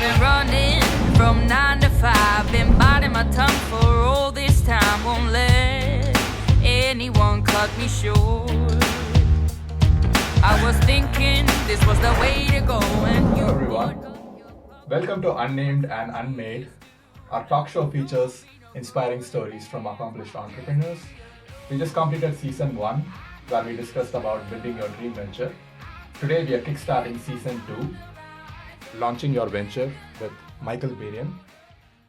been running from 9 to 5, been biting my tongue for all this time. Won't let anyone cut me short. I was thinking this was the way to go. And Hello everyone, welcome to Unnamed and Unmade. Our talk show features inspiring stories from accomplished entrepreneurs. We just completed season 1, where we discussed about building your dream venture. Today we are kickstarting season 2, launching your venture with Michael Berean,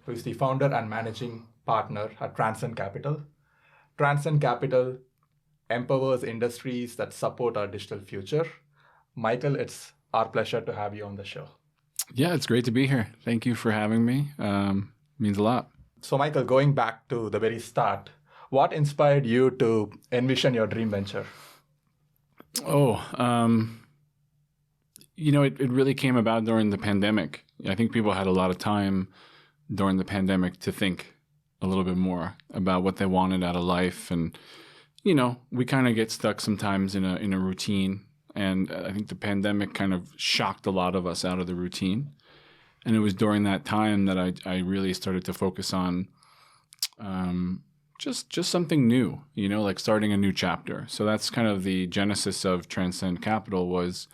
who is the founder and managing partner at Transend Capital. Transend Capital empowers industries that support our digital future. Michael, it's our pleasure to have you on the show. Yeah, it's great to be here. Thank you for having me. Means a lot. So Michael, going back to the very start, what inspired you to envision your dream venture? It really came about during the pandemic. I think people had a lot of time during the pandemic to think a little bit more about what they wanted out of life. And, we kind of get stuck sometimes in a routine. And I think the pandemic kind of shocked a lot of us out of the routine. And it was during that time that I really started to focus on just something new, like starting a new chapter. So that's kind of the genesis of Transend Capital was,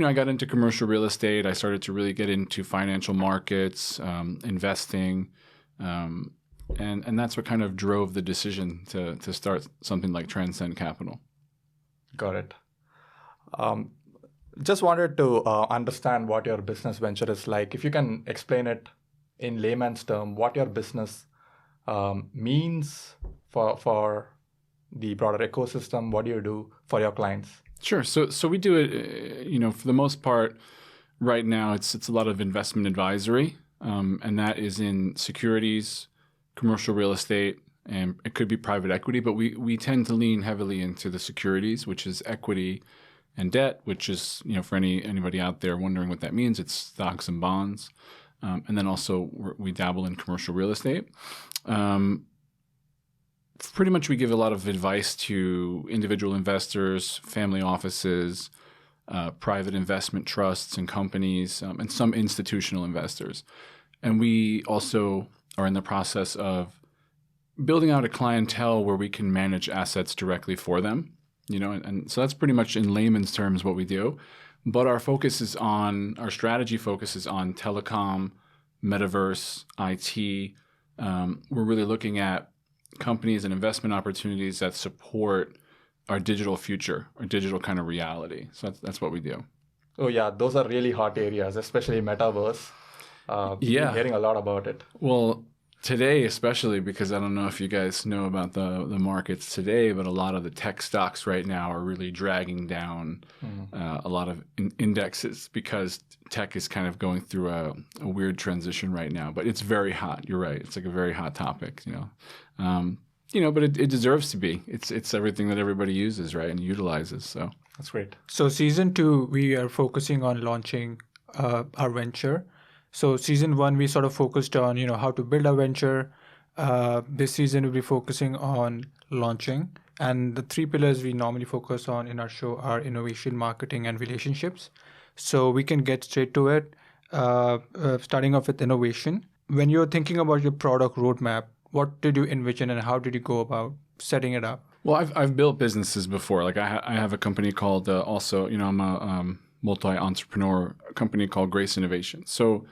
I got into commercial real estate. I started to really get into financial markets, investing, and that's what kind of drove the decision to start something like Transend Capital. Got it. Just wanted to understand what your business venture is like. If you can explain it in layman's term, what your business means for the broader ecosystem. What do you do for your clients? Sure. So we do it, for the most part, right now it's a lot of investment advisory, and that is in securities, commercial real estate, and it could be private equity, but we tend to lean heavily into the securities, which is equity and debt, which is, for anybody out there wondering what that means, it's stocks and bonds. And then also we dabble in commercial real estate. Pretty much we give a lot of advice to individual investors, family offices, private investment trusts and companies, and some institutional investors. And we also are in the process of building out a clientele where we can manage assets directly for them. And so that's pretty much in layman's terms what we do. But our strategy focuses on telecom, metaverse, IT. We're really looking at companies and investment opportunities that support our digital future, our digital kind of reality. So that's what we do. Oh yeah, those are really hot areas, especially metaverse. We've been hearing a lot about it. Well, today, especially because I don't know if you guys know about the markets today, but a lot of the tech stocks right now are really dragging down a lot of indexes because tech is kind of going through a weird transition right now. But it's very hot. You're right. It's like a very hot topic, but it deserves to be. It's everything that everybody uses, right, and utilizes. So that's great. So season 2, we are focusing on launching our venture. So season 1, we sort of focused on, how to build a venture. This season, we'll be focusing on launching. And the 3 pillars we normally focus on in our show are innovation, marketing, and relationships. So we can get straight to it, starting off with innovation. When you're thinking about your product roadmap, what did you envision and how did you go about setting it up? Well, I've built businesses before. Like I have a company called I'm a multi-entrepreneur company called Grace Innovation. So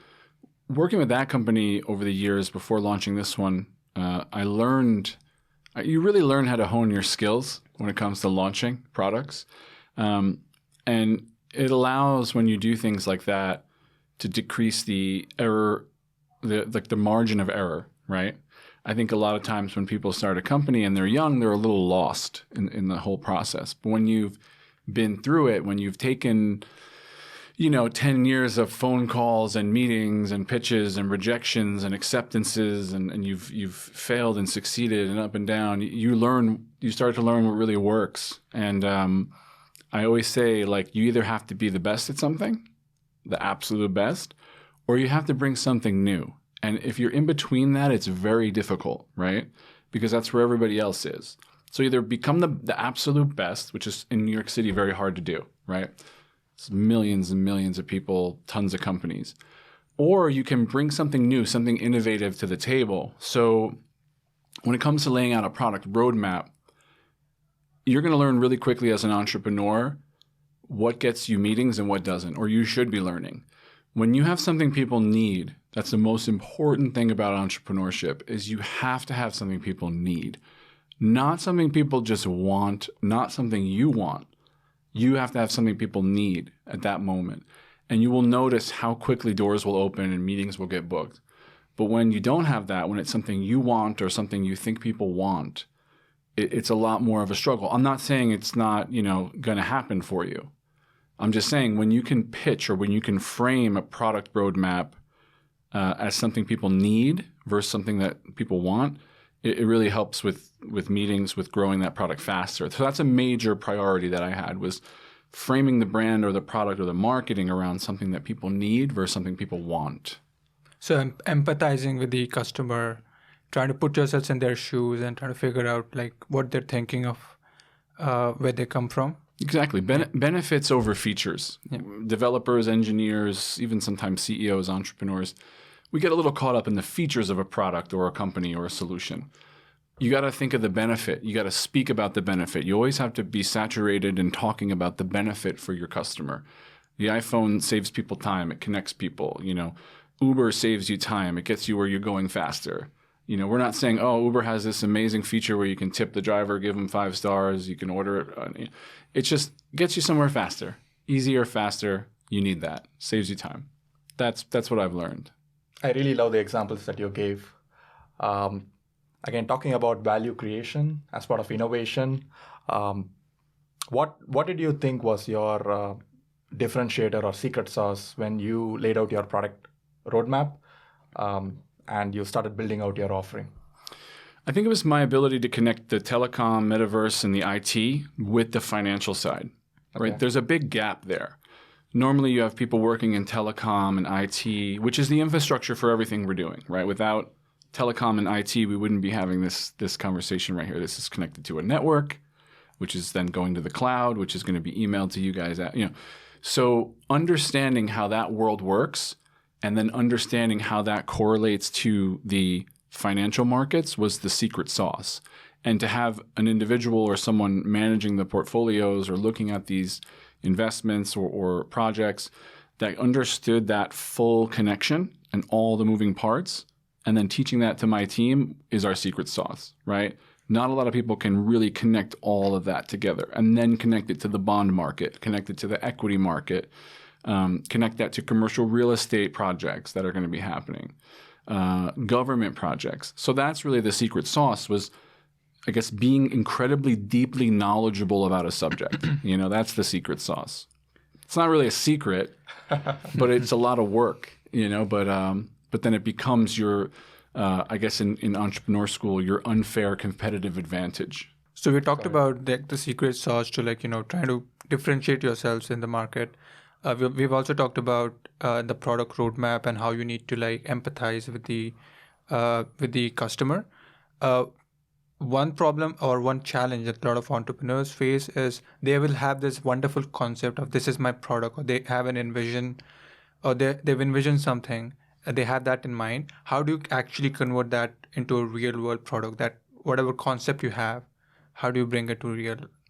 working with that company over the years before launching this one, you really learn how to hone your skills when it comes to launching products. And it allows, when you do things like that, to decrease the error, the margin of error, right? I think a lot of times when people start a company and they're young, they're a little lost in the whole process. But when you've been through it, when you've taken 10 years of phone calls and meetings and pitches and rejections and acceptances and you've failed and succeeded and up and down, you start to learn what really works. And I always say, you either have to be the best at something, the absolute best, or you have to bring something new. And if you're in between that, it's very difficult, right? Because that's where everybody else is. So either become the absolute best, which is in New York City very hard to do, right? It's millions and millions of people, tons of companies. or you can bring something new, something innovative to the table. So when it comes to laying out a product roadmap, you're going to learn really quickly as an entrepreneur what gets you meetings and what doesn't, or you should be learning. When you have something people need, that's the most important thing about entrepreneurship, is you have to have something people need. Not something people just want, not something you want. You have to have something people need at that moment. And you will notice how quickly doors will open and meetings will get booked. But when you don't have that, when it's something you want or something you think people want, it's a lot more of a struggle. I'm not saying it's not, going to happen for you. I'm just saying when you can pitch or when you can frame a product roadmap as something people need versus something that people want, it really helps with meetings, with growing that product faster. So that's a major priority that I had, was framing the brand or the product or the marketing around something that people need versus something people want. So empathizing with the customer, trying to put yourselves in their shoes and trying to figure out like what they're thinking of, where they come from. Exactly. Benefits over features. Yeah. Developers, engineers, even sometimes CEOs, entrepreneurs, we get a little caught up in the features of a product or a company or a solution. You got to think of the benefit. You got to speak about the benefit. You always have to be saturated in talking about the benefit for your customer. The iPhone saves people time. It connects people. Uber saves you time. It gets you where you're going faster. We're not saying, Uber has this amazing feature where you can tip the driver, give them 5 stars, you can order it. It just gets you somewhere faster. Easier, faster. You need that. Saves you time. That's what I've learned. I really love the examples that you gave. Again, talking about value creation as part of innovation, what did you think was your differentiator or secret sauce when you laid out your product roadmap and you started building out your offering? I think it was my ability to connect the telecom, metaverse, and the IT with the financial side. Right? There's a big gap there. Normally, you have people working in telecom and IT, which is the infrastructure for everything we're doing. Right? Without telecom and IT, we wouldn't be having this conversation right here. This is connected to a network, which is then going to the cloud, which is going to be emailed to you guys. So understanding how that world works, and then understanding how that correlates to the financial markets was the secret sauce. And to have an individual or someone managing the portfolios or looking at these investments or projects that understood that full connection and all the moving parts, and then teaching that to my team is our secret sauce, right? Not a lot of people can really connect all of that together and then connect it to the bond market, connect it to the equity market, connect that to commercial real estate projects that are going to be happening, government projects. So that's really the secret sauce, was, I guess, being incredibly deeply knowledgeable about a subject. That's the secret sauce. It's not really a secret, but it's a lot of work, but then it becomes your, I guess in entrepreneur school, your unfair competitive advantage. So we talked about the secret sauce to trying to differentiate yourselves in the market. We've also talked about the product roadmap and how you need to empathize with the customer. One problem or one challenge that a lot of entrepreneurs face is they will have this wonderful concept of this is my product, or they have an envision, or they've envisioned something, they have that in mind. How do you actually convert that into a real world product? That whatever concept you have, how do you bring it to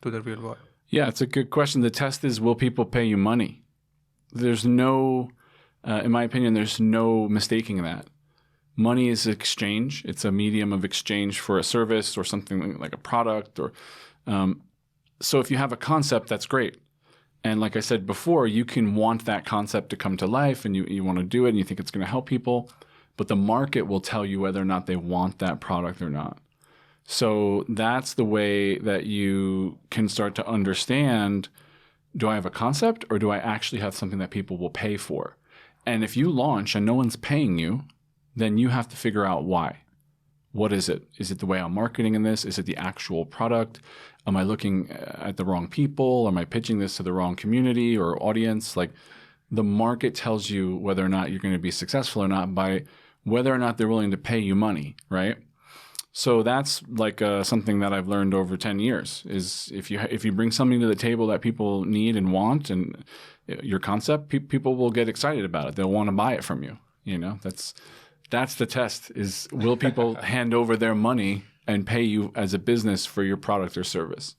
the real world? Yeah, it's a good question. The test is, will people pay you money? There's no, in my opinion, there's no mistaking that. Money is exchange. It's a medium of exchange for a service or something like a product. So if you have a concept, that's great. And like I said before, you can want that concept to come to life and you want to do it and you think it's going to help people. But the market will tell you whether or not they want that product or not. So that's the way that you can start to understand, do I have a concept or do I actually have something that people will pay for? And if you launch and no one's paying you, then you have to figure out why. What is it? Is it the way I'm marketing in this? Is it the actual product? Am I looking at the wrong people? Am I pitching this to the wrong community or audience? The market tells you whether or not you're going to be successful or not by whether or not they're willing to pay you money, right? So that's something that I've learned over 10 years is if you bring something to the table that people need and want and your concept, people will get excited about it. They'll want to buy it from you. That's the test, is will people hand over their money and pay you as a business for your product or service?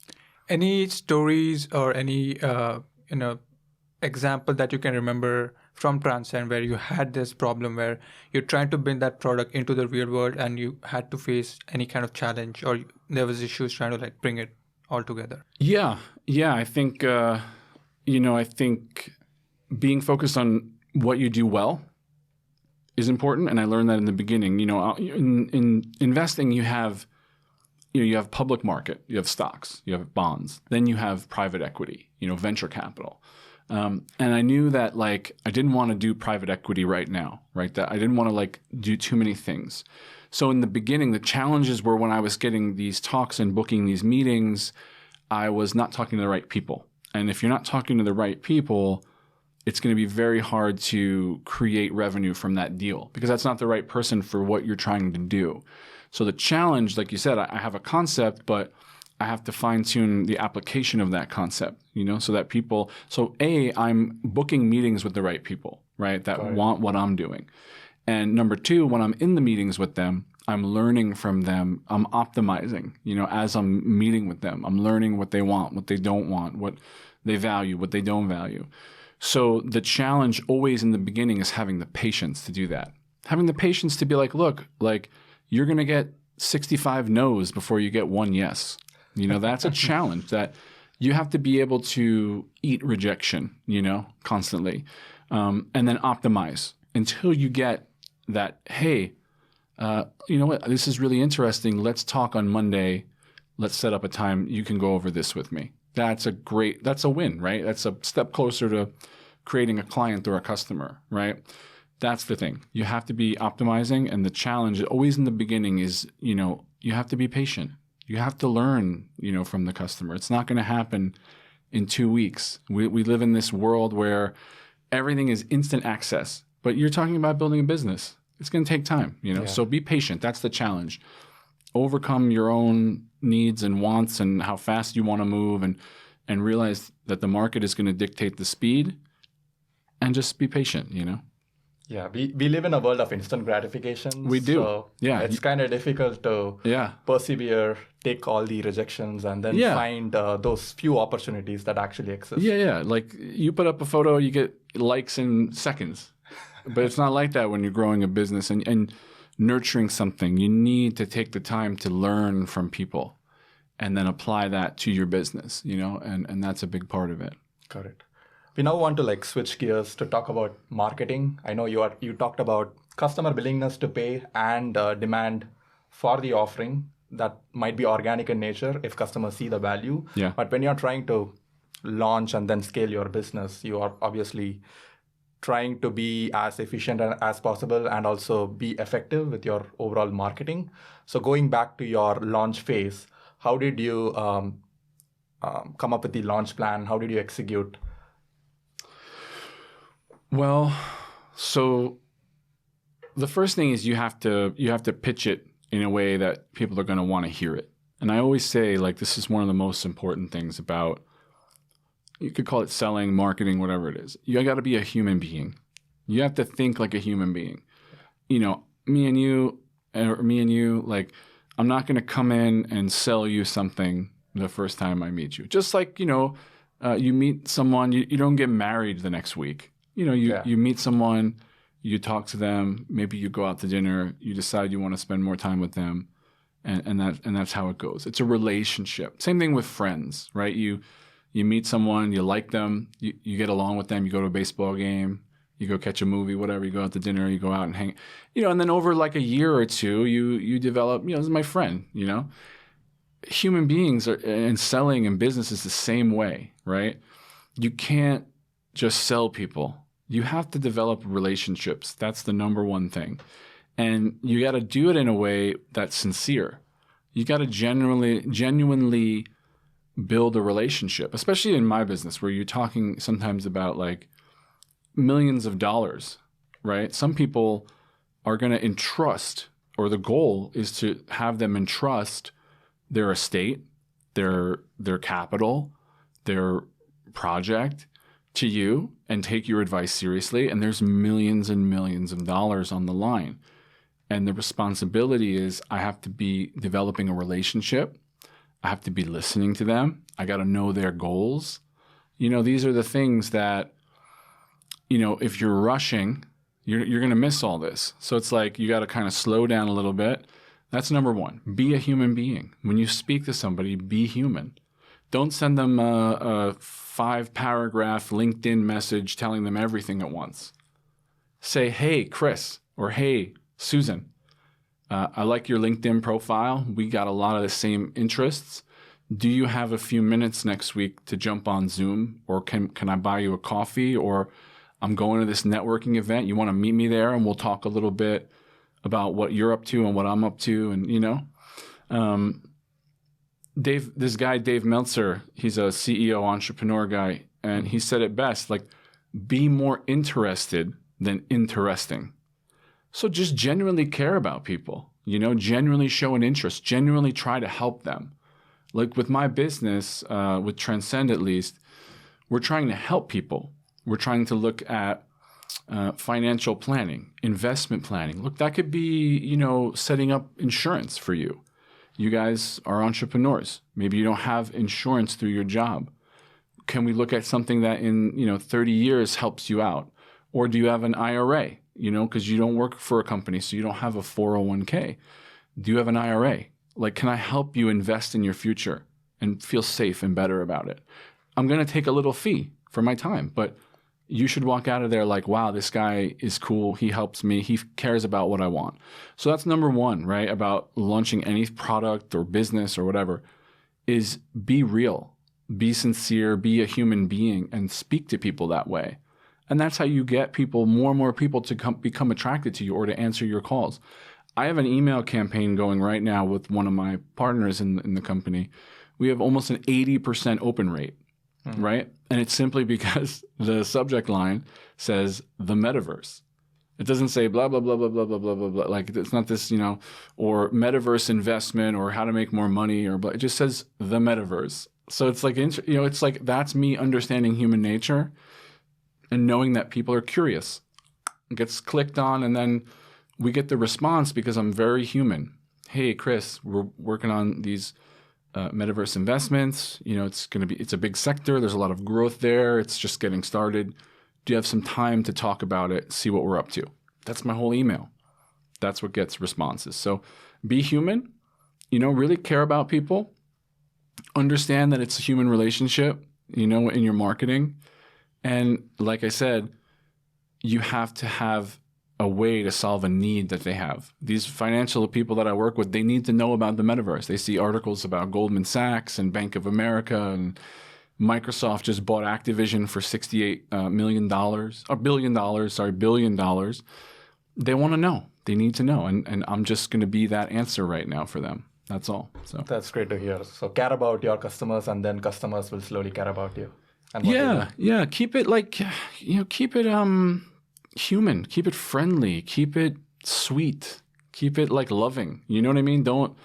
Any stories or any example that you can remember from Transend where you had this problem where you're trying to bring that product into the real world and you had to face any kind of challenge, or there was issues trying to like bring it all together? Yeah. I think I think being focused on what you do well is important, and I learned that in the beginning. In investing, you have public market, you have stocks, you have bonds, then you have private equity, venture capital. And I knew that like I didn't want to do private equity right now, right? That I didn't want to like do too many things. So in the beginning, the challenges were when I was getting these talks and booking these meetings, I was not talking to the right people. And if you're not talking to the right people, it's going to be very hard to create revenue from that deal because that's not the right person for what you're trying to do. So the challenge, like you said, I have a concept, but I have to fine tune the application of that concept, so that I'm booking meetings with the right people, right? That want what I'm doing. And number two, when I'm in the meetings with them, I'm learning from them. I'm optimizing, as I'm meeting with them. I'm learning what they want, what they don't want, what they value, what they don't value. So the challenge always in the beginning is having the patience to do that. Having the patience to be like, look, like you're going to get 65 no's before you get one yes. That's a challenge that you have to be able to eat rejection, constantly, and then optimize until you get that, hey, you know what, this is really interesting. Let's talk on Monday. Let's set up a time. You can go over this with me. That's a win, right? That's a step closer to creating a client or a customer, right? That's the thing. You have to be optimizing. And the challenge always in the beginning is, you have to be patient. You have to learn, from the customer. It's not going to happen in 2 weeks. We live in this world where everything is instant access, but you're talking about building a business. It's going to take time, So be patient. That's the challenge. Overcome your own needs and wants and how fast you want to move and realize that the market is going to dictate the speed and just be patient, Yeah, we live in a world of instant gratification. We do. So it's kind of difficult to persevere, take all the rejections, and then find those few opportunities that actually exist. Yeah. Like you put up a photo, you get likes in seconds. But it's not like that when you're growing a business and nurturing something. You need to take the time to learn from people and then apply that to your business, and that's a big part of it. Correct. We now want to switch gears to talk about marketing. I know you talked about customer willingness to pay and demand for the offering that might be organic in nature if customers see the value. Yeah. But when you're trying to launch and then scale your business, you are obviously trying to be as efficient as possible and also be effective with your overall marketing. So going back to your launch phase, how did you come up with the launch plan? How did you execute? Well, so the first thing is you have to pitch it in a way that people are going to want to hear it. And I always say, this is one of the most important things about, you could call it selling, marketing, whatever it is. You got to be a human being. You have to think like a human being. Me and you, I'm not going to come in and sell you something the first time I meet you. Just like, you meet someone, you don't get married the next week. You meet someone, you talk to them, maybe you go out to dinner, you decide you want to spend more time with them, and that's how it goes. It's a relationship. Same thing with friends, right? You meet someone, you like them, you get along with them, you go to a baseball game, you go catch a movie, whatever, you go out to dinner, you go out and hang, and then over a year or two, you develop, this is my friend, Human beings and selling and business is the same way, right? You can't just sell people. You have to develop relationships. That's the number one thing. And you got to do it in a way that's sincere. You got to genuinely build a relationship, especially in my business where you're talking sometimes about millions of dollars, right? Some people are going to entrust, or the goal is to have them entrust their estate, their capital, their project to you and take your advice seriously. And there's millions and millions of dollars on the line. And the responsibility is I have to be developing a relationship. I have to be listening to them. I got to know their goals. These are the things that, if you're rushing, you're going to miss all this. So it's like you got to kind of slow down a little bit. That's number one. Be a human being. When you speak to somebody, be human. Don't send them a 5-paragraph LinkedIn message telling them everything at once. Say, hey, Chris, or hey, Susan, I like your LinkedIn profile. We got a lot of the same interests. Do you have a few minutes next week to jump on Zoom? Or can I buy you a coffee? Or I'm going to this networking event. You want to meet me there and we'll talk a little bit about what you're up to and what I'm up to. And, this guy, Dave Meltzer, he's a CEO entrepreneur guy. And he said it best, like, be more interested than interesting. So just genuinely care about people, genuinely show an interest, genuinely try to help them. Like with my business, with Transend at least, we're trying to help people. We're trying to look at financial planning, investment planning. Look, that could be, setting up insurance for you. You guys are entrepreneurs. Maybe you don't have insurance through your job. Can we look at something that in, 30 years helps you out? Or do you have an IRA, because you don't work for a company, so you don't have a 401k. Do you have an IRA? Like, can I help you invest in your future and feel safe and better about it? I'm going to take a little fee for my time, but you should walk out of there like, wow, this guy is cool. He helps me. He cares about what I want. So that's number one, right? About launching any product or business or whatever is be real, be sincere, be a human being and speak to people that way. And that's how you get people, more and more people to become attracted to you or to answer your calls. I have an email campaign going right now with one of my partners in the company. We have almost an 80% open rate, right? And it's simply because the subject line says the metaverse. It doesn't say blah, blah, blah, blah, blah, blah, blah, blah, blah. Like it's not this, or metaverse investment or how to make more money or blah. It just says the metaverse. So it's like, it's like that's me understanding human nature and knowing that people are curious. It gets clicked on and then we get the response because I'm very human. Hey, Chris, we're working on these metaverse investments. It's a big sector. There's a lot of growth there. It's just getting started. Do you have some time to talk about it? See what we're up to. That's my whole email. That's what gets responses. So be human, really care about people. Understand that it's a human relationship, in your marketing. And like I said, you have to have a way to solve a need that they have. These financial people that I work with, they need to know about the metaverse. They see articles about Goldman Sachs and Bank of America and Microsoft just bought Activision for $68 billion. They want to know. They need to know. And I'm just going to be that answer right now for them. That's all. So that's great to hear. So care about your customers and then customers will slowly care about you. And yeah. Keep it keep it human, keep it friendly, keep it sweet, keep it like loving. You know what I mean? Don't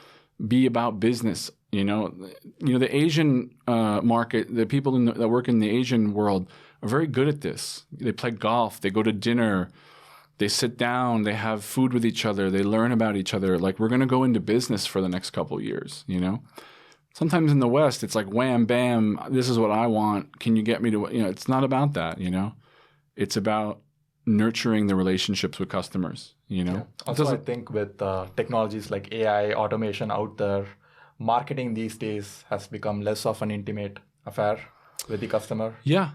be about business. The Asian market, the people that work in the Asian world are very good at this. They play golf, they go to dinner, they sit down, they have food with each other, they learn about each other. Like we're going to go into business for the next couple of years, Sometimes in the West, it's like wham, bam, this is what I want. Can you get me to, it's not about that, It's about nurturing the relationships with customers, Yeah. Also, I think with technologies like AI, automation out there, marketing these days has become less of an intimate affair with the customer. Yeah.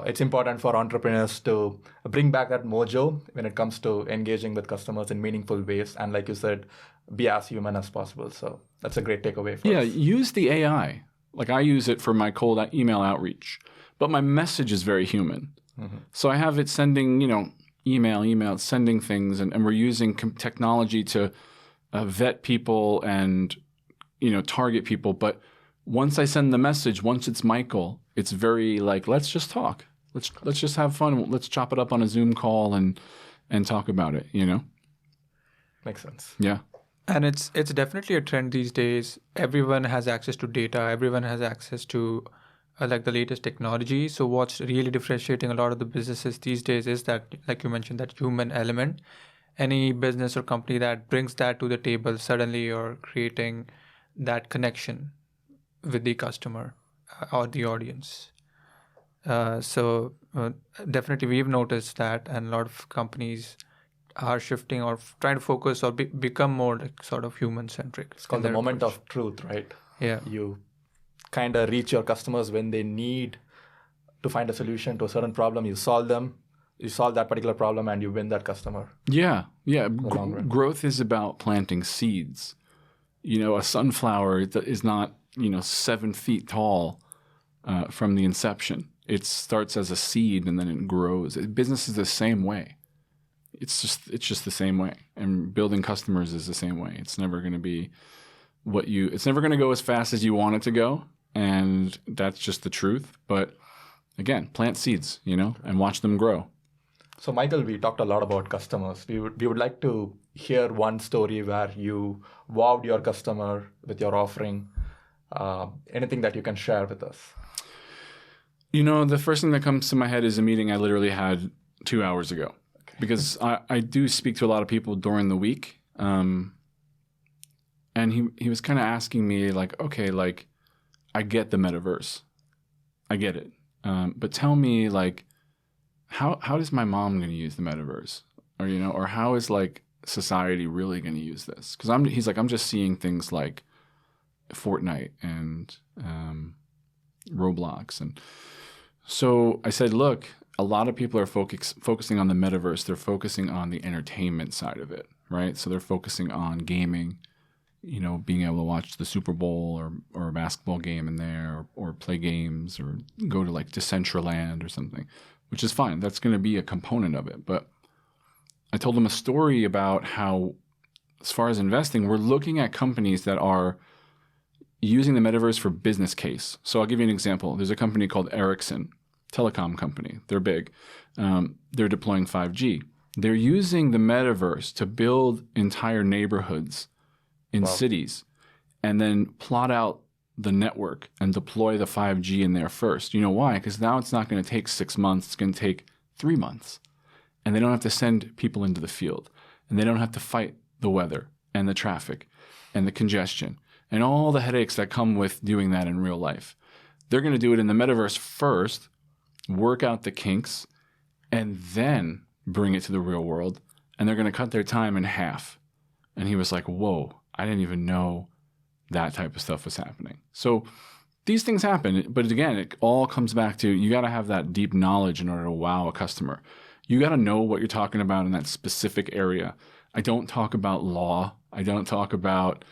It's important for entrepreneurs to bring back that mojo when it comes to engaging with customers in meaningful ways. And like you said, be as human as possible. So that's a great takeaway for us. Yeah, use the AI. Like I use it for my cold email outreach, but my message is very human. Mm-hmm. So I have it sending, email, sending things, and we're using technology to vet people and, target people. But once I send the message, once it's Michael, it's very like, let's just talk. Let's just have fun. Let's chop it up on a Zoom call and talk about it, Makes sense. Yeah. And it's definitely a trend these days. Everyone has access to data. Everyone has access to like the latest technology. So what's really differentiating a lot of the businesses these days is that, like you mentioned, that human element. Any business or company that brings that to the table, suddenly you're creating that connection with the customer or the audience. So definitely we've noticed that, and a lot of companies are shifting or trying to focus or become more like sort of human centric. It's called the moment of truth, right? Yeah. You kind of reach your customers when they need to find a solution to a certain problem. You solve them. You solve that particular problem and you win that customer. Yeah. long run. Growth is about planting seeds. A sunflower is not 7 feet tall from the inception. It starts as a seed and then it grows. Business is the same way. It's just the same way. And building customers is the same way. It's never going to be it's never going to go as fast as you want it to go. And that's just the truth. But again, plant seeds, and watch them grow. So Michael, we talked a lot about customers. We would like to hear one story where you wowed your customer with your offering. Anything that you can share with us? The first thing that comes to my head is a meeting I literally had 2 hours ago. Okay. Because I do speak to a lot of people during the week. And he was kind of asking me like, okay, like, I get the metaverse. I get it. But tell me, like, how is my mom going to use the metaverse? Or how is, like, society really going to use this? Because he's like, I'm just seeing things like Fortnite and Roblox. And so I said, look, a lot of people are focusing on the metaverse. They're focusing on the entertainment side of it, right? So they're focusing on gaming, being able to watch the Super Bowl or a basketball game in there or play games or go to like Decentraland or something, which is fine. That's going to be a component of it. But I told them a story about how, as far as investing, we're looking at companies that are using the metaverse for business case. So I'll give you an example. There's a company called Ericsson, telecom company. They're big. They're deploying 5G. They're using the metaverse to build entire neighborhoods in cities and then plot out the network and deploy the 5G in there first. You know why? Because now it's not going to take 6 months. It's going to take 3 months. And they don't have to send people into the field. And they don't have to fight the weather and the traffic and the congestion and all the headaches that come with doing that in real life. They're going to do it in the metaverse first, work out the kinks, and then bring it to the real world. And they're going to cut their time in half. And he was like, whoa, I didn't even know that type of stuff was happening. So these things happen. But again, it all comes back to you got to have that deep knowledge in order to wow a customer. You got to know what you're talking about in that specific area. I don't talk about law. I don't talk about,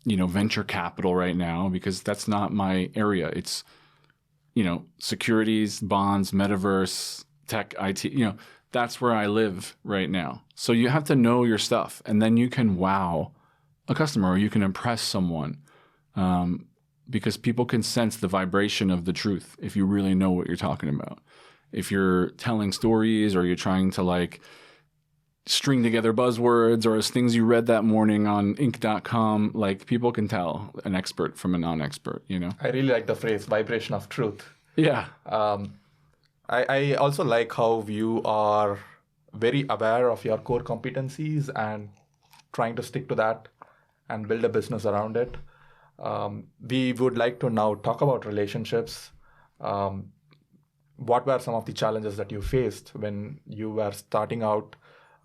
venture capital right now because that's not my area. It's, securities, bonds, metaverse, tech, IT, that's where I live right now. So you have to know your stuff and then you can wow a customer or you can impress someone because people can sense the vibration of the truth if you really know what you're talking about. If you're telling stories or you're trying to like string together buzzwords or as things you read that morning on Inc.com, like people can tell an expert from a non-expert, I really like the phrase vibration of truth. Yeah. I also like how you are very aware of your core competencies and trying to stick to that and build a business around it. We would like to now talk about relationships. What were some of the challenges that you faced when you were starting out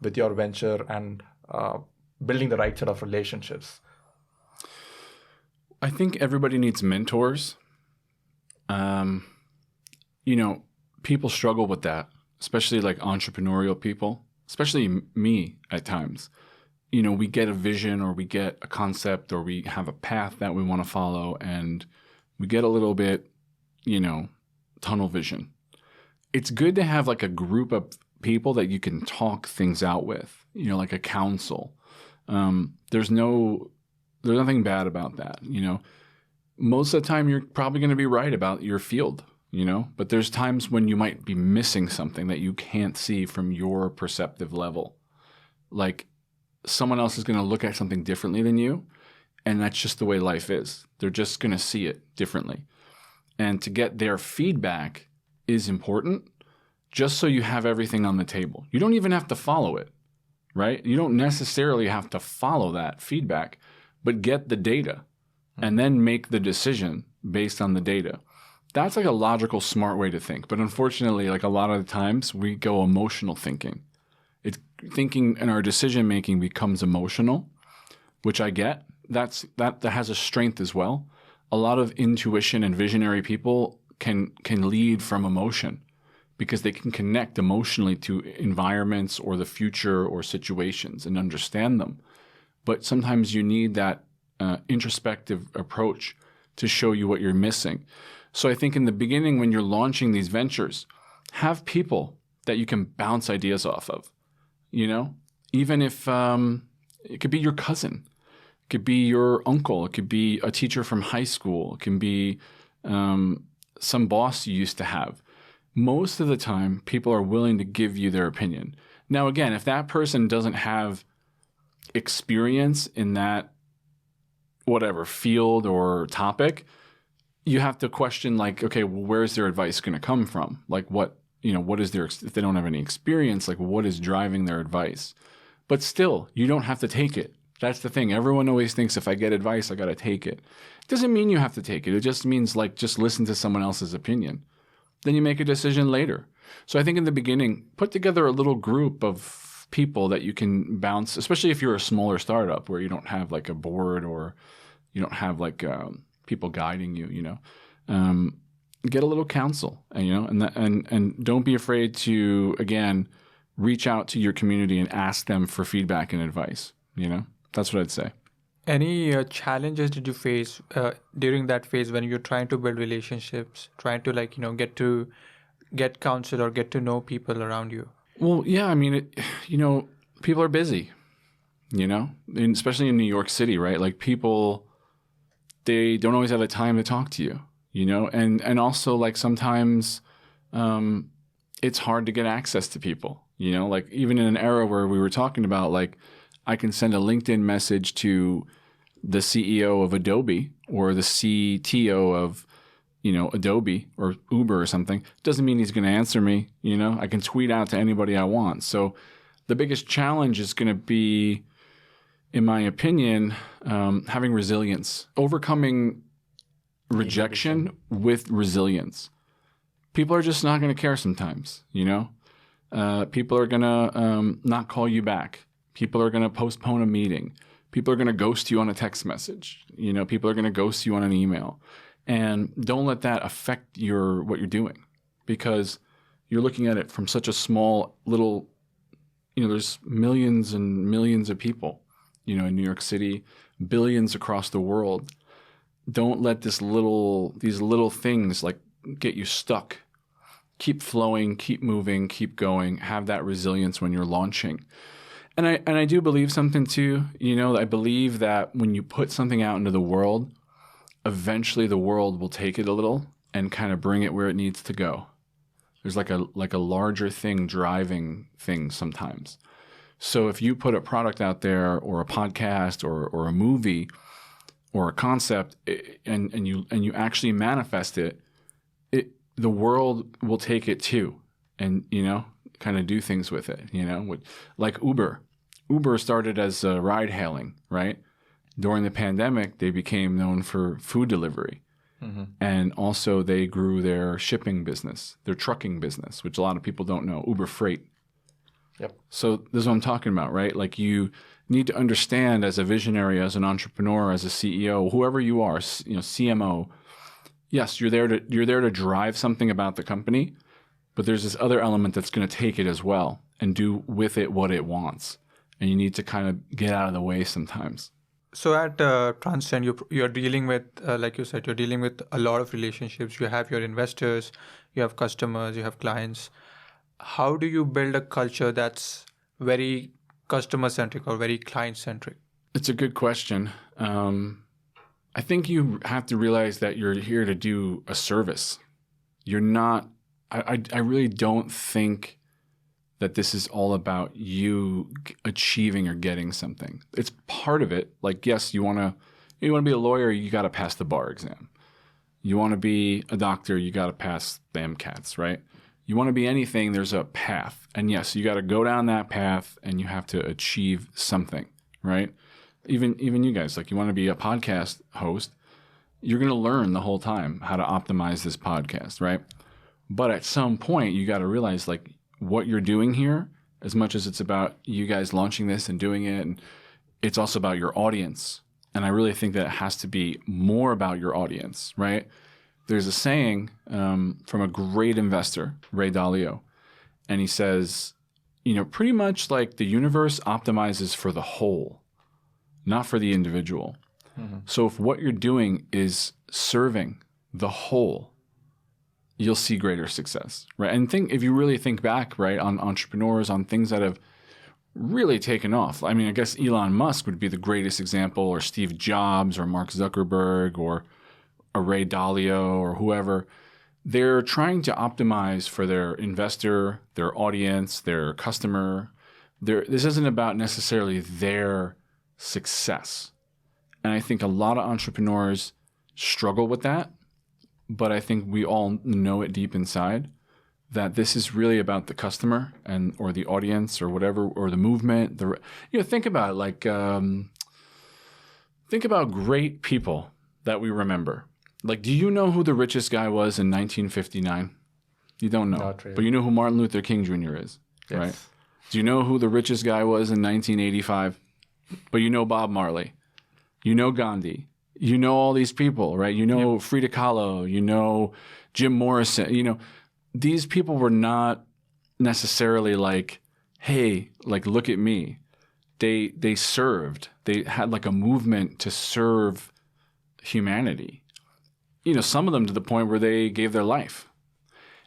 with your venture and building the right set of relationships? I think everybody needs mentors. People struggle with that, especially like entrepreneurial people, especially me at times. We get a vision or we get a concept or we have a path that we want to follow and we get a little bit, tunnel vision. It's good to have like a group of people that you can talk things out with, like a council. There's nothing bad about that. Most of the time you're probably going to be right about your field, but there's times when you might be missing something that you can't see from your perceptive level. Like someone else is going to look at something differently than you. And that's just the way life is. They're just going to see it differently. and to get their feedback is important, just so you have everything on the table. You don't even have to follow it, right? You don't necessarily have to follow that feedback, but get the data and then make the decision based on the data. That's like a logical, smart way to think. But unfortunately, like a lot of the times we go emotional thinking. Thinking and our decision making becomes emotional, which I get. That has a strength as well. A lot of intuition and visionary people can lead from emotion because they can connect emotionally to environments or the future or situations and understand them. But sometimes you need that introspective approach to show you what you're missing. So I think in the beginning, when you're launching these ventures, have people that you can bounce ideas off of. You know, even if it could be your cousin, it could be your uncle, it could be a teacher from high school, it can be some boss you used to have. Most of the time, people are willing to give you their opinion. Now, again, if that person doesn't have experience in that whatever field or topic, you have to question like, okay, well, where's their advice going to come from? Like what is their, if they don't have any experience, like what is driving their advice? But still, you don't have to take it. That's the thing. Everyone always thinks if I get advice, I got to take it. It doesn't mean you have to take it. It just means like just listen to someone else's opinion. Then you make a decision later. So I think in the beginning, put together a little group of people that you can bounce, especially if you're a smaller startup where you don't have like a board or you don't have like people guiding you, get a little counsel, and don't be afraid to, again, reach out to your community and ask them for feedback and advice. That's what I'd say. Any challenges did you face during that phase when you're trying to build relationships, trying to get counsel or get to know people around you? Well, yeah, I mean, people are busy, and especially in New York City, right? Like people, they don't always have the time to talk to you, and also like sometimes it's hard to get access to people, like even in an era where we were talking about like I can send a LinkedIn message to the CEO of Adobe or the CTO of, Adobe or Uber or something. Doesn't mean he's going to answer me. I can tweet out to anybody I want. So the biggest challenge is going to be, in my opinion, having resilience, overcoming rejection with resilience. People are just not going to care sometimes, people are going to not call you back. People are going to postpone a meeting. People are going to ghost you on a text message. People are going to ghost you on an email. And don't let that affect what you're doing, because you're looking at it from such a small little, there's millions and millions of people, in New York City, billions across the world. Don't let these little things like get you stuck. Keep flowing, keep moving, keep going. Have that resilience when you're launching. And I do believe something too, I believe that when you put something out into the world, eventually the world will take it a little and kind of bring it where it needs to go. There's like a larger thing driving things sometimes. So if you put a product out there or a podcast or a movie or a concept and you actually manifest it, the world will take it too. And, kind of do things with it, like Uber. Uber started as ride hailing, right? During the pandemic, they became known for food delivery. Mm-hmm. And also they grew their shipping business, their trucking business, which a lot of people don't know, Uber Freight. Yep. So this is what I'm talking about, right? Like you need to understand as a visionary, as an entrepreneur, as a CEO, whoever you are, CMO, yes, you're there to drive something about the company, but there's this other element that's going to take it as well and do with it what it wants. And you need to kind of get out of the way sometimes. So at Transend, you're dealing with, like you said, you're dealing with a lot of relationships. You have your investors, you have customers, you have clients. How do you build a culture that's very customer-centric or very client-centric? It's a good question. I think you have to realize that you're here to do a service. You're not... I really don't think that this is all about you achieving or getting something. It's part of it. Like, yes, you want to be a lawyer, you got to pass the bar exam. You want to be a doctor, you got to pass the MCATs, right? You want to be anything, there's a path. And yes, you got to go down that path and you have to achieve something, right? Even you guys, like you want to be a podcast host, you're going to learn the whole time how to optimize this podcast, right? But at some point, you got to realize like what you're doing here, as much as it's about you guys launching this and doing it, and it's also about your audience. And I really think that it has to be more about your audience, right? There's a saying from a great investor, Ray Dalio, and he says, pretty much like the universe optimizes for the whole, not for the individual. Mm-hmm. So if what you're doing is serving the whole, you'll see greater success, right? And if you really think back, right, on entrepreneurs, on things that have really taken off. I mean, I guess Elon Musk would be the greatest example, or Steve Jobs, or Mark Zuckerberg, or a Ray Dalio, or whoever. They're trying to optimize for their investor, their audience, their customer. This isn't about necessarily their success. And I think a lot of entrepreneurs struggle with that, but I think we all know it deep inside that this is really about the customer or the audience or whatever, or the movement. Think about it like, think about great people that we remember. Like, do you know who the richest guy was in 1959? You don't know. Not really. But you know who Martin Luther King Jr. is, yes. Right? Do you know who the richest guy was in 1985? But you know Bob Marley. You know Gandhi. You know all these people, right? You know Frida Kahlo. You know Jim Morrison. These people were not necessarily like, hey, like, look at me. They served. They had like a movement to serve humanity. Some of them to the point where they gave their life.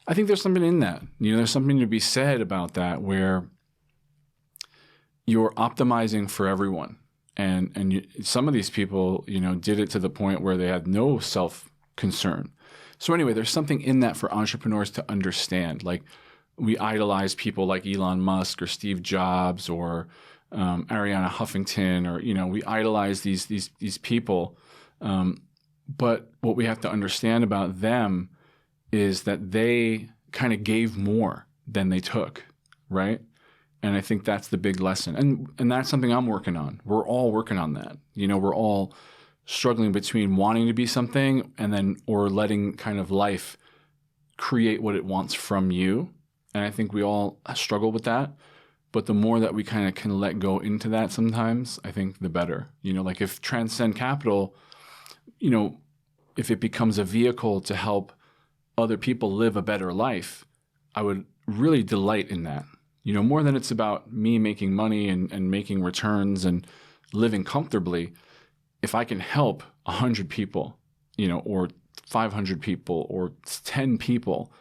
I think there's something in that. There's something to be said about that, where you're optimizing for everyone. And some of these people, did it to the point where they had no self-concern. So anyway, there's something in that for entrepreneurs to understand. Like, we idolize people like Elon Musk or Steve Jobs or Arianna Huffington, or we idolize these people. But what we have to understand about them is that they kind of gave more than they took, right? And I think that's the big lesson. And that's something I'm working on. We're all working on that. We're all struggling between wanting to be something or letting kind of life create what it wants from you. And I think we all struggle with that. But the more that we kind of can let go into that sometimes, I think the better. Like if Transend Capital, if it becomes a vehicle to help other people live a better life, I would really delight in that. More than it's about me making money and making returns and living comfortably. If I can help 100 people, or 500 people or 10 people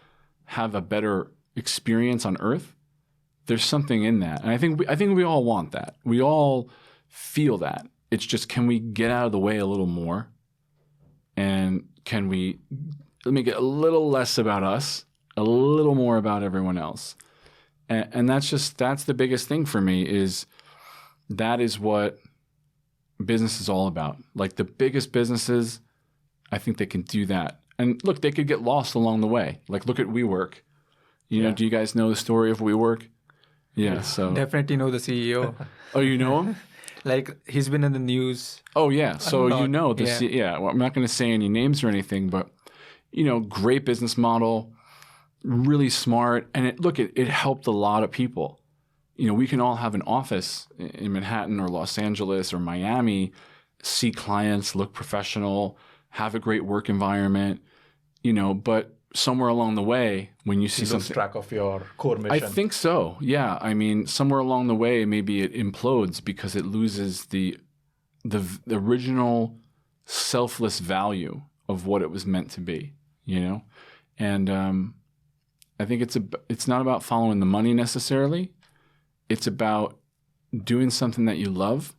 have a better experience on Earth, there's something in that. And I think we all want that. We all feel that. It's just, can we get out of the way a little more? And can we make it a little less about us, a little more about everyone else? And that's the biggest thing for me, that is what business is all about. Like the biggest businesses, I think they can do that. And look, they could get lost along the way. Like, look at WeWork. Do you guys know the story of WeWork? Yeah, so definitely know the CEO. Oh, you know him? Like, he's been in the news. Oh, yeah. So well, I'm not going to say any names or anything, but, great business model, really smart. And it helped a lot of people. We can all have an office in Manhattan or Los Angeles or Miami, see clients, look professional, have a great work environment, but somewhere along the way, when you see something, lose track of your core mission. I think so. Yeah. I mean, somewhere along the way, maybe it implodes because it loses the original selfless value of what it was meant to be, And I think it's not about following the money necessarily. It's about doing something that you love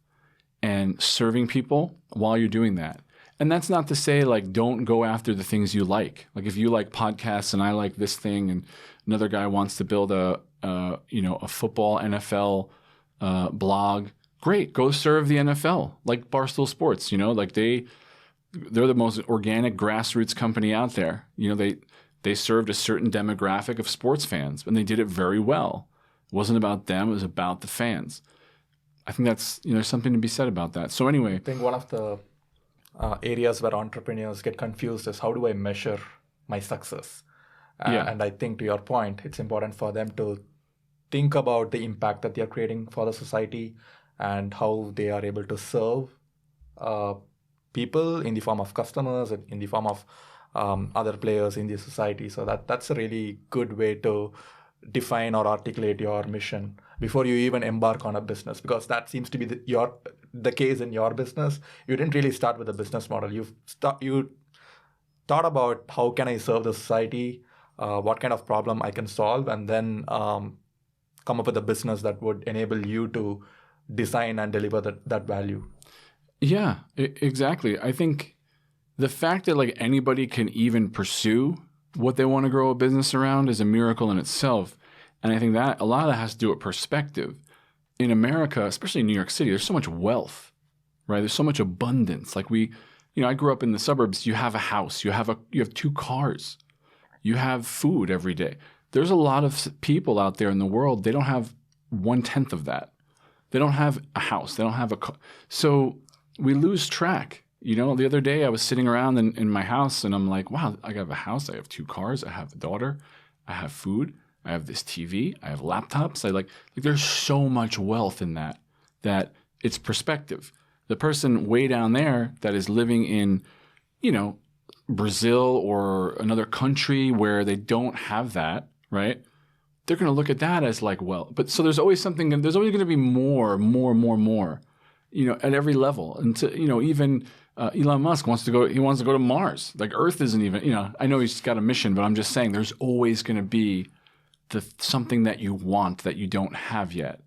and serving people while you're doing that. And that's not to say, like, don't go after the things you like. Like, if you like podcasts and I like this thing, and another guy wants to build a football NFL blog, great, go serve the NFL, like Barstool Sports. Like They're the most organic grassroots company out there. They served a certain demographic of sports fans, and they did it very well. It wasn't about them; it was about the fans. I think that's there's something to be said about that. So anyway, I think one of the areas where entrepreneurs get confused is how do I measure my success? And I think to your point, it's important for them to think about the impact that they're creating for the society and how they are able to serve people in the form of customers and in the form of other players in the society. So that's a really good way to define or articulate your mission before you even embark on a business, because that seems to be the case in your business. You didn't really start with a business model. You thought about how can I serve the society, what kind of problem I can solve, and then come up with a business that would enable you to design and deliver that value. Yeah, exactly. I think the fact that like anybody can even pursue what they want to grow a business around is a miracle in itself. And I think that a lot of that has to do with perspective. In America, especially in New York City, there's so much wealth, right? There's so much abundance. Like I grew up in the suburbs. You have a house, you have 2 cars, you have food every day. There's a lot of people out there in the world, they don't have 1/10 of that. They don't have a house, they don't have a car. So we lose track. The other day I was sitting around in my house and I'm like, wow, I have a house, I have 2 cars, I have a daughter, I have food, I have this TV, I have laptops. There's so much wealth in that it's perspective. The person way down there that is living in, Brazil or another country where they don't have that, right? They're going to look at that as like, well, but so there's always something, there's always going to be more, at every level. And even Elon Musk wants to go to Mars. Like Earth isn't even, I know he's got a mission, but I'm just saying there's always going to be something that you want that you don't have yet.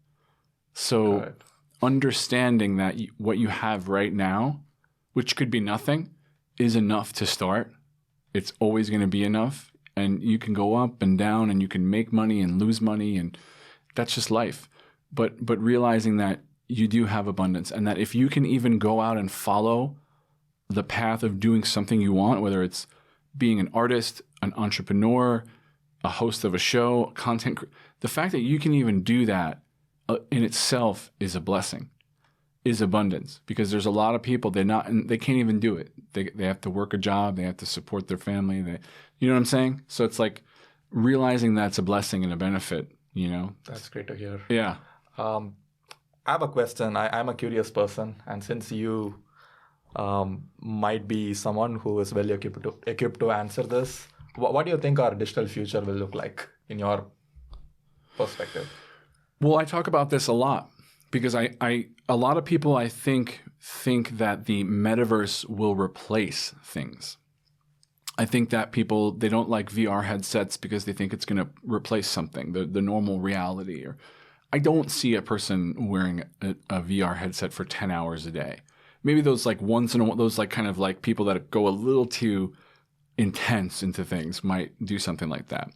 So understanding that what you have right now, which could be nothing, is enough to start. It's always going to be enough. And you can go up and down and you can make money and lose money. And that's just life. But realizing that you do have abundance and that if you can even go out and follow the path of doing something you want, whether it's being an artist, an entrepreneur, a host of a show, the fact that you can even do that in itself is a blessing, is abundance, because there's a lot of people they can't even do it. They have to work a job, they have to support their family. You know what I'm saying? So it's like realizing that's a blessing and a benefit. That's great to hear. Yeah. I have a question. I'm a curious person, and since you might be someone who is well equipped to answer this, what do you think our digital future will look like in your perspective? Well, I talk about this a lot because a lot of people I think that the metaverse will replace things. I think that people, they don't like VR headsets because they think it's going to replace something, the normal reality. Or I don't see a person wearing a VR headset for 10 hours a day. Maybe those like once in a while, those like kind of like people that go a little too intense into things might do something like that.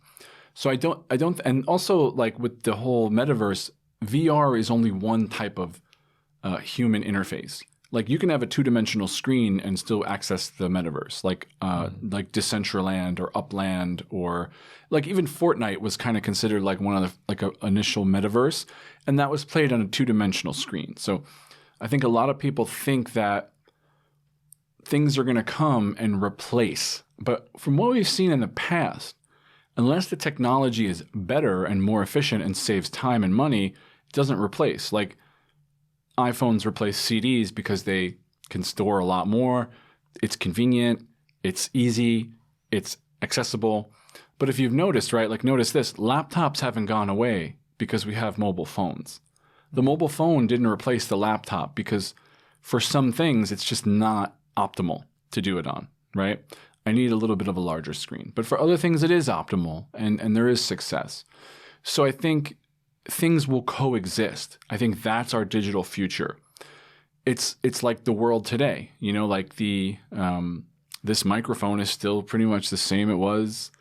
So I don't, and also like with the whole metaverse, VR is only one type of human interface. Like you can have a 2-dimensional screen and still access the metaverse, like Decentraland or Upland, or like even Fortnite was kind of considered like one of the like a initial metaverse, and that was played on a 2-dimensional screen. So I think a lot of people think that things are going to come and replace, but from what we've seen in the past, unless the technology is better and more efficient and saves time and money, it doesn't replace. Like iPhones replace CDs because they can store a lot more. It's convenient. It's easy. It's accessible. But if you've noticed, right, like notice this, laptops haven't gone away because we have mobile phones. The mobile phone didn't replace the laptop because for some things, it's just not optimal to do it on, right? I need a little bit of a larger screen. But for other things, it is optimal and there is success. So I think things will coexist. I think that's our digital future. It's like the world today, like this microphone is still pretty much the same it was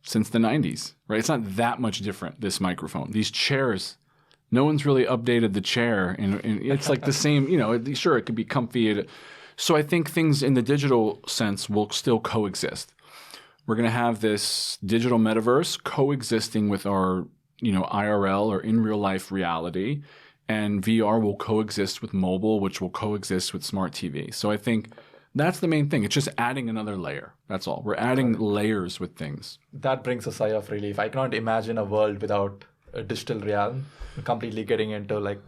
since the 90s, right? It's not that much different, this microphone. These chairs, no one's really updated the chair. And it's like the same, sure, it could be comfy. So I think things in the digital sense will still coexist. We're going to have this digital metaverse coexisting with our, IRL or in real life reality, and VR will coexist with mobile, which will coexist with smart TV. So I think that's the main thing. It's just adding another layer. That's all. We're adding layers with things. That brings a sigh of relief. I cannot imagine a world without a digital realm, completely getting into like.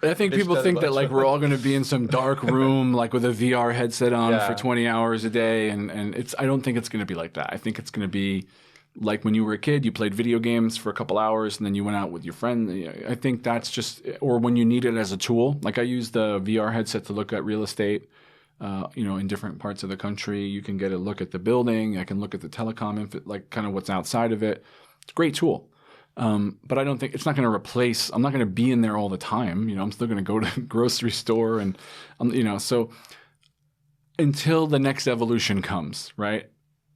I think people think that like we're all going to be in some dark room like with a VR headset on for 20 hours a day, and I don't think it's going to be like that. I think it's going to be like when you were a kid, you played video games for a couple hours and then you went out with your friend. I think that's just, or when you need it as a tool. Like I use the VR headset to look at real estate. In different parts of the country, you can get a look at the building. I can look at the telecom, like kind of what's outside of it. It's a great tool. But I don't think it's not going to replace, I'm not going to be in there all the time. I'm still going to go to the grocery store and, so until the next evolution comes, right?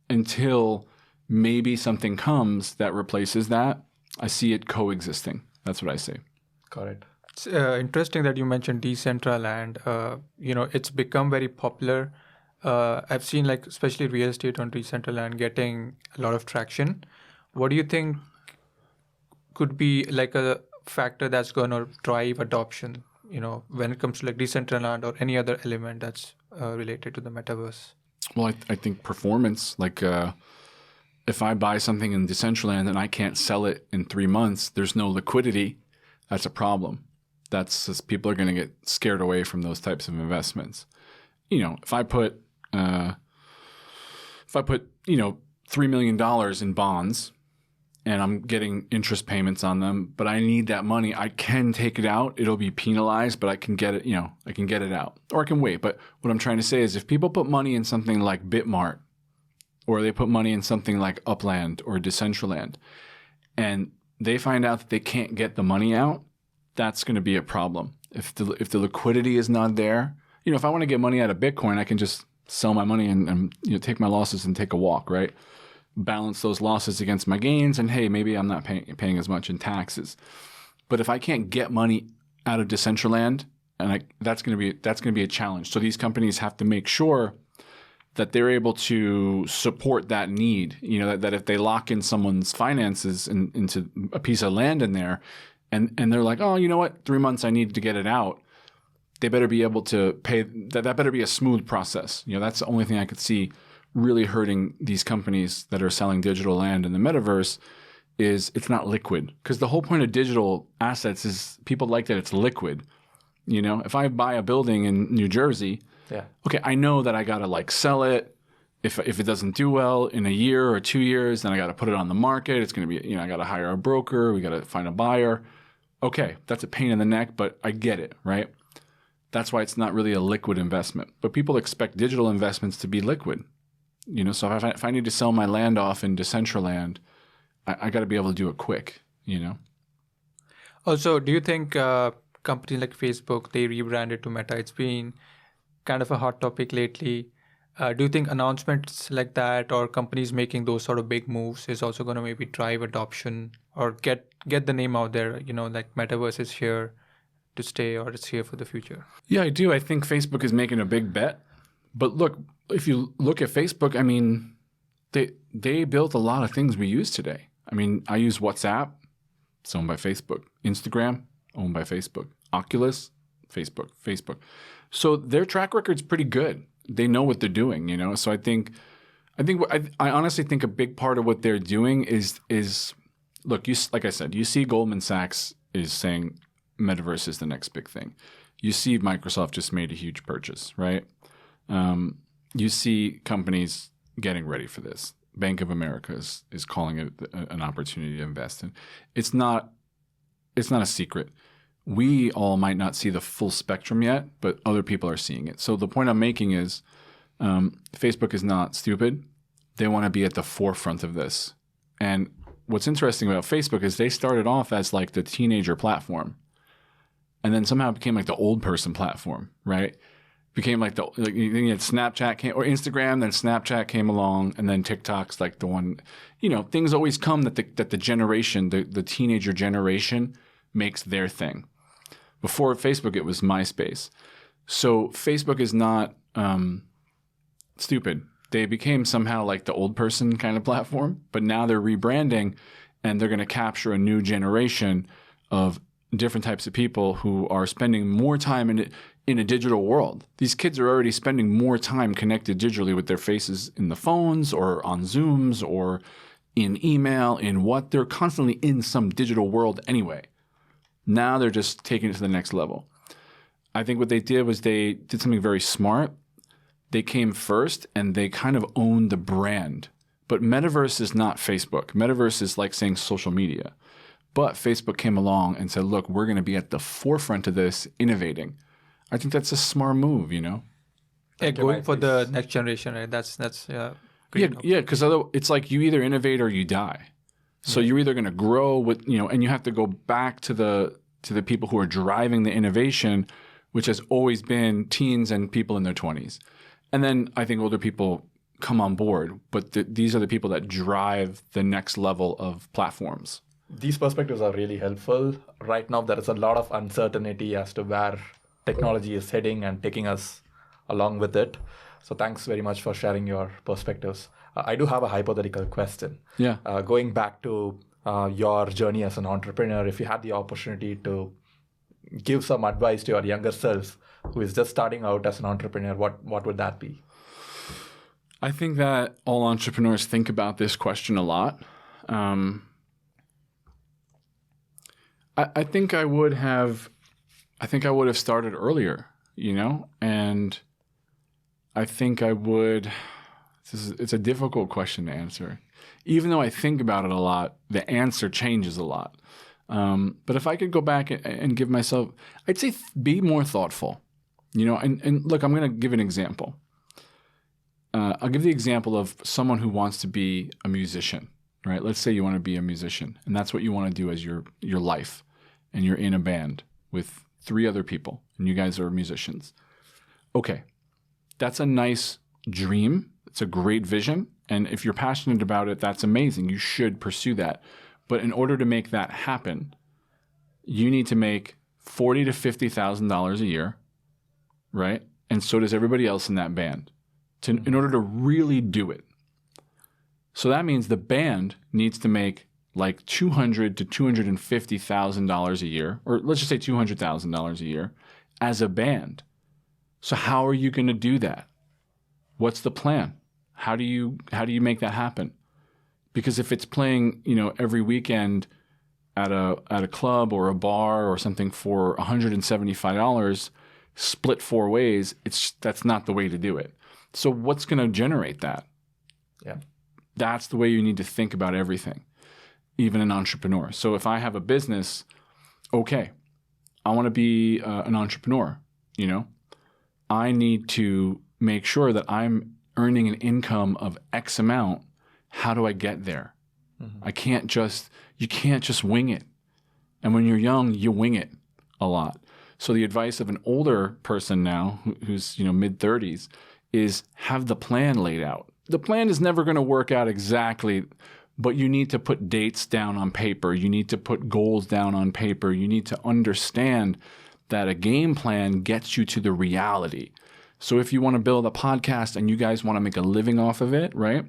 Until maybe something comes that replaces that, I see it coexisting. That's what I see. Got it. It's interesting that you mentioned Decentraland. It's become very popular. I've seen like especially real estate on Decentraland getting a lot of traction. What do you think could be like a factor that's going to drive adoption, when it comes to like Decentraland or any other element that's related to the metaverse? Well, I think performance, like if I buy something in Decentraland and I can't sell it in 3 months, there's no liquidity. That's a problem. That's just, people are going to get scared away from those types of investments. If I put $3 million in bonds and I'm getting interest payments on them, but I need that money, I can take it out. It'll be penalized, but I can get it, I can get it out, or I can wait. But what I'm trying to say is if people put money in something like Bitmart, or they put money in something like Upland or Decentraland, and they find out that they can't get the money out, that's going to be a problem. If the liquidity is not there, if I want to get money out of Bitcoin, I can just sell my money and take my losses and take a walk, right? Balance those losses against my gains, and hey, maybe I'm not paying as much in taxes. But if I can't get money out of Decentraland, that's going to be a challenge. So these companies have to make sure that they're able to support that need. That if they lock in someone's finances into a piece of land in there, and they're like, oh, you know what, 3 months I need to get it out, they better be able to pay. That better be a smooth process. That's the only thing I could see really hurting these companies that are selling digital land in the metaverse is it's not liquid. Because the whole point of digital assets is people like that it's liquid. If I buy a building in New Jersey, okay, I know that I got to like sell it. If it doesn't do well in a year or 2 years, then I got to put it on the market. It's going to be, I got to hire a broker. We got to find a buyer. Okay, that's a pain in the neck, but I get it, right? That's why it's not really a liquid investment. But people expect digital investments to be liquid. So if I need to sell my land off in Decentraland, I got to be able to do it quick, Also, do you think companies like Facebook, they rebranded to Meta? It's been kind of a hot topic lately. Do you think announcements like that or companies making those sort of big moves is also going to maybe drive adoption or get the name out there, like metaverse is here to stay or it's here for the future? Yeah, I do. I think Facebook is making a big bet. But look, if you look at Facebook, I mean, they built a lot of things we use today. I mean, I use WhatsApp. It's owned by Facebook. Instagram, owned by Facebook. Oculus, Facebook. So their track record's pretty good. They know what they're doing, So I honestly think a big part of what they're doing is look, like I said, you see Goldman Sachs is saying metaverse is the next big thing. You see Microsoft just made a huge purchase, right? You see companies getting ready for this. Bank of America is calling it an opportunity to invest in. It's not a secret. We all might not see the full spectrum yet, but other people are seeing it. So the point I'm making is Facebook is not stupid. They want to be at the forefront of this. And what's interesting about Facebook is they started off as like the teenager platform. And then somehow it became like the old person platform, right? Became like you had Snapchat came, or Instagram, then Snapchat came along, and then TikTok's like the one. Things always come that the generation, the teenager generation, makes their thing. Before Facebook, it was MySpace. So Facebook is not stupid. They became somehow like the old person kind of platform, but now they're rebranding and they're going to capture a new generation of different types of people who are spending more time in a digital world. These kids are already spending more time connected digitally with their faces in the phones or on Zooms or in email, they're constantly in some digital world anyway. Now they're just taking it to the next level. I think what they did was they did something very smart. They came first and they kind of owned the brand. But metaverse is not Facebook. Metaverse is like saying social media. But Facebook came along and said, look, we're going to be at the forefront of this, innovating. I think that's a smart move, Going for the next generation, right? That's great. Yeah, because it's like you either innovate or you die. So you're either going to grow with, and you have to go back to the people who are driving the innovation, which has always been teens and people in their 20s. And then I think older people come on board, but these are the people that drive the next level of platforms. These perspectives are really helpful. Right now, there is a lot of uncertainty as to where technology is heading and taking us along with it. So thanks very much for sharing your perspectives. I do have a hypothetical question. Yeah. Going back to your journey as an entrepreneur, if you had the opportunity to give some advice to your younger self who is just starting out as an entrepreneur, what would that be? I think that all entrepreneurs think about this question a lot. I think I would have started earlier, and I think I would. It's a difficult question to answer. Even though I think about it a lot, the answer changes a lot. But if I could go back and give myself, I'd say be more thoughtful, and look, I'm going to give an example. I'll give the example of someone who wants to be a musician, right? Let's say you want to be a musician and that's what you want to do as your life, and you're in a band with 3 other people and you guys are musicians. Okay. That's a nice dream. It's a great vision. And if you're passionate about it, that's amazing. You should pursue that. But in order to make that happen, you need to make $40,000 to $50,000 a year, right? And so does everybody else in that band, in order to really do it. So that means the band needs to make like $200,000 to $250,000 a year, or let's just say $200,000 a year as a band. So how are you going to do that? What's the plan? How do you make that happen? Because if it's playing, every weekend at a club or a bar or something for $175, split 4 ways, that's not the way to do it. So what's going to generate that? Yeah. That's the way you need to think about everything, even an entrepreneur. So if I have a business, okay, I want to be an entrepreneur, I need to make sure that I'm earning an income of X amount. How do I get there? Mm-hmm. You can't just wing it. And when you're young, you wing it a lot. So the advice of an older person now who's, mid-30s is have the plan laid out. The plan is never going to work out exactly, but you need to put dates down on paper. You need to put goals down on paper. You need to understand that a game plan gets you to the reality. So if you want to build a podcast and you guys want to make a living off of it, right?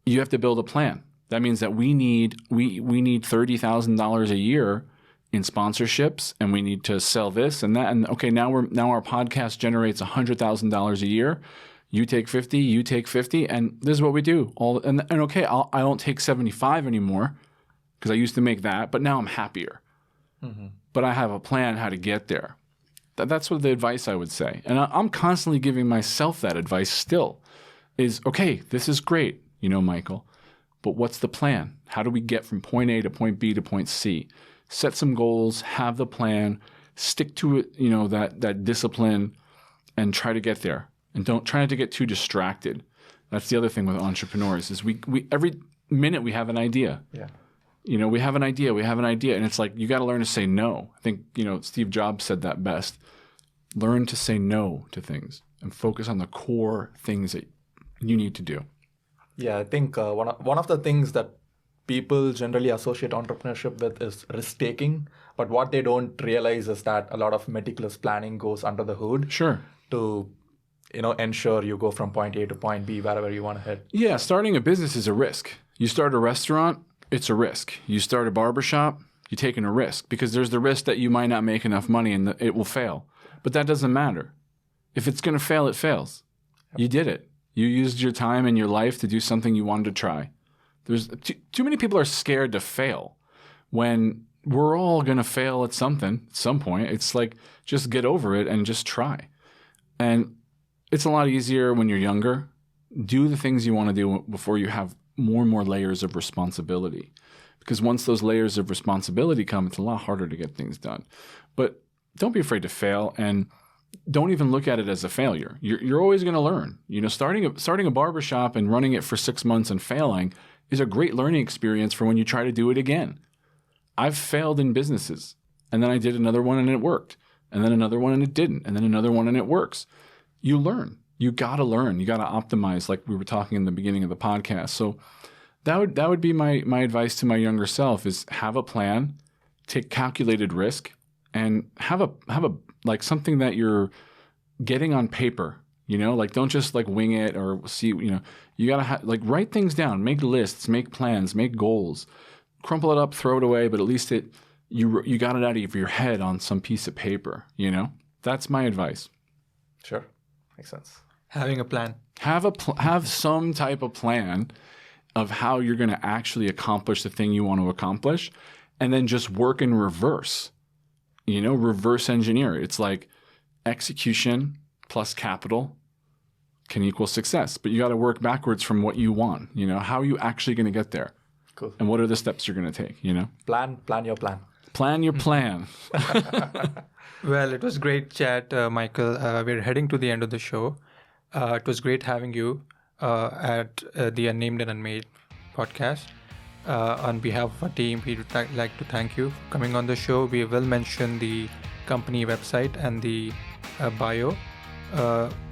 You have to build a plan. That means that we need $30,000 a year in sponsorships, and we need to sell this and that. And okay, now our podcast generates $100,000 a year. You take 50, you take 50, and this is what we do. And okay, I don't take 75 anymore because I used to make that, but now I'm happier. Mm-hmm. But I have a plan how to get there. That's what the advice I would say. And I'm constantly giving myself that advice still is, okay, this is great, Michael, but what's the plan? How do we get from point A to point B to point C? Set some goals, have the plan, stick to it, that discipline, and try to get there. And don't try not to get too distracted. That's the other thing with entrepreneurs is we every minute we have an idea. Yeah. We have an idea, and it's like you got to learn to say no. I think, Steve Jobs said that best. Learn to say no to things and focus on the core things that you need to do. Yeah, I think one of the things that people generally associate entrepreneurship with is risk-taking, but what they don't realize is that a lot of meticulous planning goes under the hood. Sure. To ensure you go from point A to point B, wherever you want to head? Yeah, starting a business is a risk. You start a restaurant, it's a risk. You start a barbershop, you're taking a risk because there's the risk that you might not make enough money and it will fail. But that doesn't matter. If it's going to fail, it fails. Yep. You did it. You used your time and your life to do something you wanted to try. There's too many people are scared to fail when we're all going to fail at something at some point. It's like just get over it and just try. And it's a lot easier when you're younger. Do the things you want to do before you have more and more layers of responsibility. Because once those layers of responsibility come, it's a lot harder to get things done. But don't be afraid to fail, and don't even look at it as a failure. You're always going to learn. Starting a barbershop and running it for 6 months and failing is a great learning experience for when you try to do it again. I've failed in businesses, and then I did another one and it worked, and then another one and it didn't, and then another one and it works. You learn. You got to learn. You got to optimize, like we were talking in the beginning of the podcast. So that would be my advice to my younger self: is have a plan, take calculated risk, and have a like something that you're getting on paper. Like don't just like wing it or see. You gotta like write things down, make lists, make plans, make goals, crumple it up, throw it away. But at least you got it out of your head on some piece of paper. That's my advice. Sure, makes sense. Having a plan. Have some type of plan of how you're going to actually accomplish the thing you want to accomplish, and then just work in reverse. Reverse engineer. It's like execution plus capital can equal success, but you got to work backwards from what you want. How are you actually going to get there? Cool. And what are the steps you're going to take? Plan your plan. Plan your plan. Well, it was great chat, Michael. We're heading to the end of the show. It was great having you at the Unnamed and Unmade podcast. On behalf of our team, we would like to thank you for coming on the show. We will mention the company website and the bio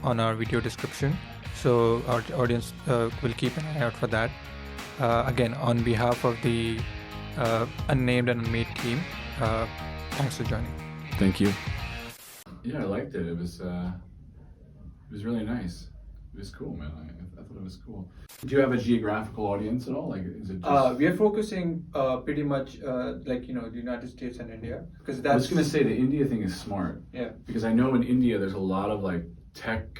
on our video description, so our audience will keep an eye out for that. Again, on behalf of the Unnamed and Unmade team, thanks for joining. Thank you. Yeah, I liked it. It was really nice. It was cool, man. I thought it was cool. Do you have a geographical audience at all? Like, is it just... We are focusing pretty much the United States and India, because that's... I was going to say the India thing is smart. Yeah. Because I know in India there's a lot of like tech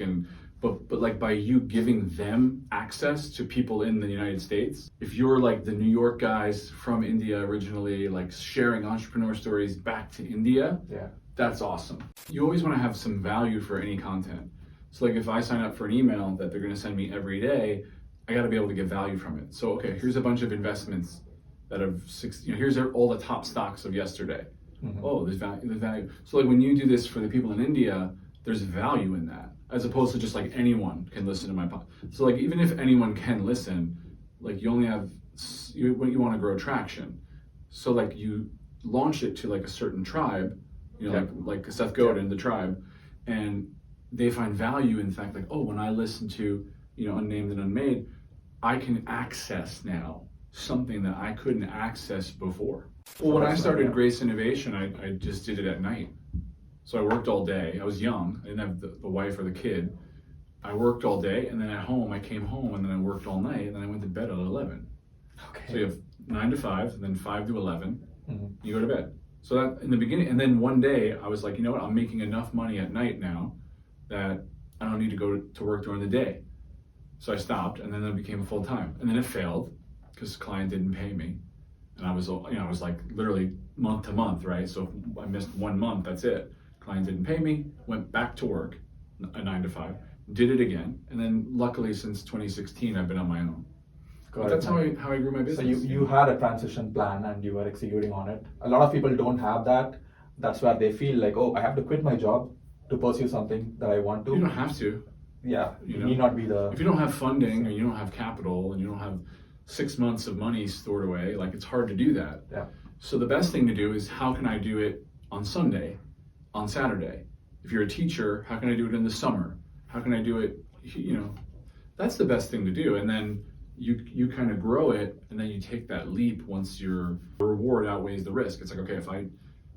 but like by you giving them access to people in the United States, if you're like the New York guys from India originally, like sharing entrepreneur stories back to India, yeah, that's awesome. You always want to have some value for any content. So like if I sign up for an email that they're going to send me every day, I got to be able to get value from it. So, okay, here's a bunch of investments that have, here's all the top stocks of yesterday. Mm-hmm. Oh, there's value. So like when you do this for the people in India, there's value in that, as opposed to just like anyone can listen to my podcast. So like even if anyone can listen, like you only have, you want to grow traction. So like you launch it to like a certain tribe, like Seth Godin, the tribe, and they find value in the fact like, oh, when I listen to, Unnamed and Unmade, I can access now something that I couldn't access before. Well, when I started Grace Innovation, I just did it at night. So I worked all day. I was young. I didn't have the wife or the kid. I worked all day, and then at home, I came home, and then I worked all night, and then I went to bed at 11. Okay. So you have 9 to 5, and then 5 to 11, you go to bed. So that in the beginning, and then one day, I was like, you know what, I'm making enough money at night now that I don't need to go to work during the day. So I stopped, and then it became full-time. And then it failed, because the client didn't pay me. And I was like literally month to month, right? So if I missed 1 month, that's it. Client didn't pay me, went back to work, a 9 to 5, did it again. And then luckily since 2016, I've been on my own. But that's how I grew my business. So you had a transition plan and you were executing on it. A lot of people don't have that. That's where they feel like, oh, I have to quit my job to pursue something that I want to. You don't have to. Yeah, you need not be the... If you don't have funding or you don't have capital and you don't have 6 months of money stored away, like it's hard to do that. Yeah. So the best thing to do is how can I do it on Sunday, on Saturday? If you're a teacher, how can I do it in the summer? How can I do it, that's the best thing to do. And then you kind of grow it, and then you take that leap once your reward outweighs the risk. It's like, okay, if I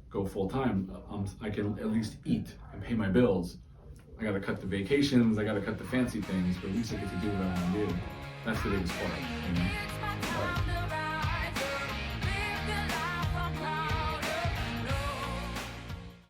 go full time, I can at least eat and pay my bills. I got to cut the vacations, I got to cut the fancy things, but at least I get to do what I want to do. That's the biggest part, you know?